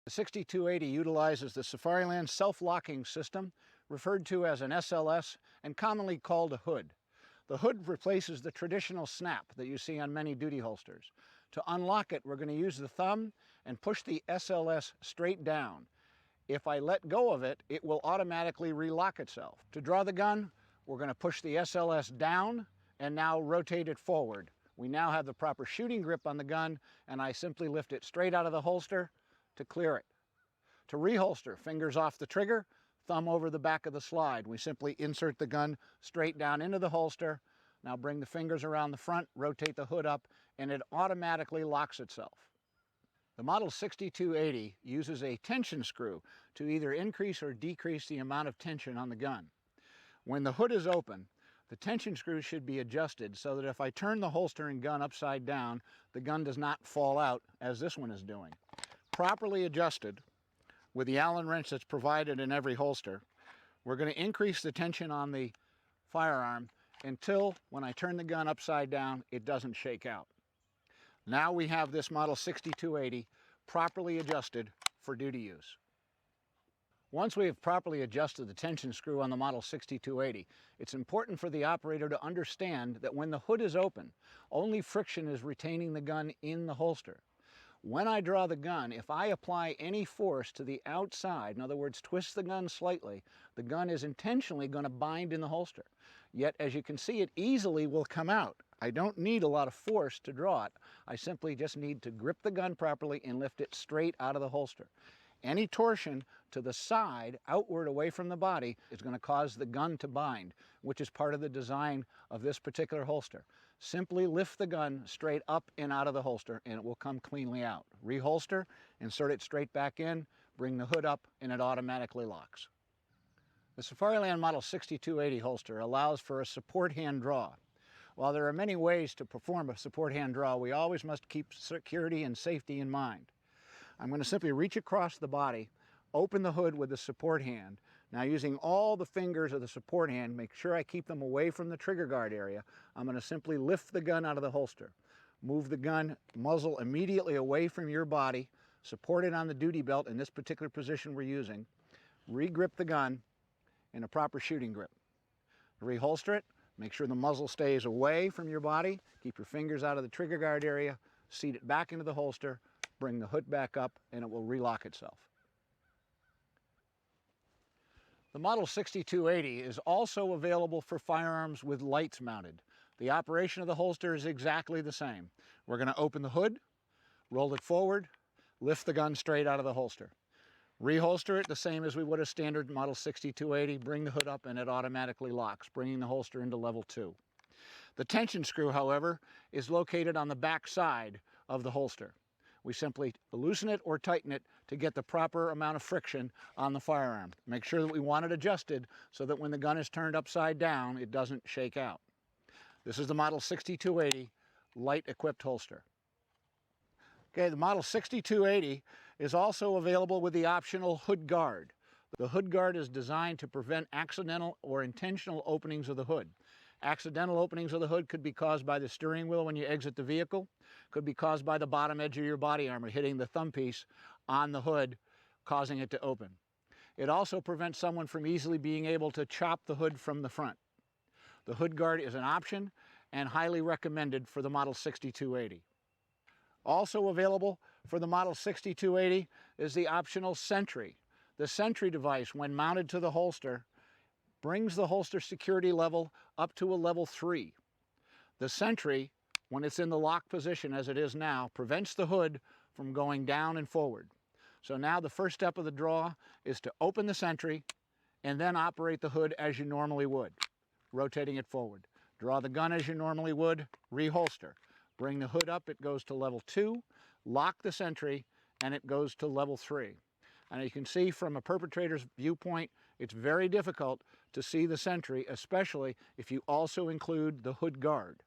The 6280 utilizes the Safariland self-locking system, referred to as an SLS and commonly called a hood. The hood replaces the traditional snap that you see on many duty holsters. To unlock it, we're going to use the thumb and push the SLS straight down. If I let go of it, it will automatically relock itself. To draw the gun, we're going to push the SLS down and now rotate it forward. We now have the proper shooting grip on the gun, and I simply lift it straight out of the holster to clear it. To reholster, fingers off the trigger, thumb over the back of the slide. We simply insert the gun straight down into the holster. Now bring the fingers around the front, rotate the hood up, and it automatically locks itself. The Model 6280 uses a tension screw to either increase or decrease the amount of tension on the gun. When the hood is open, the tension screw should be adjusted so that if I turn the holster and gun upside down, the gun does not fall out as this one is doing. Properly adjusted with the Allen wrench that's provided in every holster, we're going to increase the tension on the firearm until when I turn the gun upside down, it doesn't shake out. Now we have this Model 6280 properly adjusted for duty use. Once we have properly adjusted the tension screw on the Model 6280, it's important for the operator to understand that when the hood is open, only friction is retaining the gun in the holster. When I draw the gun, if I apply any force to the outside, in other words, twist the gun slightly, the gun is intentionally going to bind in the holster. Yet, as you can see, it easily will come out. I don't need a lot of force to draw it. I simply just need to grip the gun properly and lift it straight out of the holster. Any torsion to the side, outward away from the body, is going to cause the gun to bind, which is part of the design of this particular holster. Simply lift the gun straight up and out of the holster and it will come cleanly out. Reholster, insert it straight back in, bring the hood up, and it automatically locks. The Safariland Model 6280 holster allows for a support hand draw. While there are many ways to perform a support hand draw, we always must keep security and safety in mind. I'm going to simply reach across the body, open the hood with the support hand. Now, using all the fingers of the support hand, make sure I keep them away from the trigger guard area. I'm going to simply lift the gun out of the holster. Move the gun muzzle immediately away from your body, support it on the duty belt in this particular position we're using. Re-grip the gun in a proper shooting grip. Reholster it, make sure the muzzle stays away from your body, keep your fingers out of the trigger guard area, seat it back into the holster, bring the hood back up, and it will relock itself. The Model 6280 is also available for firearms with lights mounted. The operation of the holster is exactly the same. We're going to open the hood, roll it forward, lift the gun straight out of the holster. Reholster it the same as we would a standard Model 6280, bring the hood up and it automatically locks, bringing the holster into level 2. The tension screw, however, is located on the back side of the holster. We simply loosen it or tighten it to get the proper amount of friction on the firearm. Make sure that we want it adjusted so that when the gun is turned upside down, it doesn't shake out. This is the Model 6280 light equipped holster. Okay, the Model 6280 is also available with the optional hood guard. The hood guard is designed to prevent accidental or intentional openings of the hood. Accidental openings of the hood could be caused by the steering wheel when you exit the vehicle, could be caused by the bottom edge of your body armor hitting the thumb piece on the hood, causing it to open. It also prevents someone from easily being able to chop the hood from the front. The hood guard is an option and highly recommended for the Model 6280. Also available for the Model 6280 is the optional sentry. The sentry device, when mounted to the holster, brings the holster security level up to a level 3. The sentry, when it's in the lock position as it is now, prevents the hood from going down and forward. So now the first step of the draw is to open the sentry and then operate the hood as you normally would, rotating it forward. Draw the gun as you normally would, reholster. Bring the hood up, it goes to level 2, lock the sentry, and it goes to level 3. And you can see from a perpetrator's viewpoint, it's very difficult to see the sentry, especially if you also include the hood guard.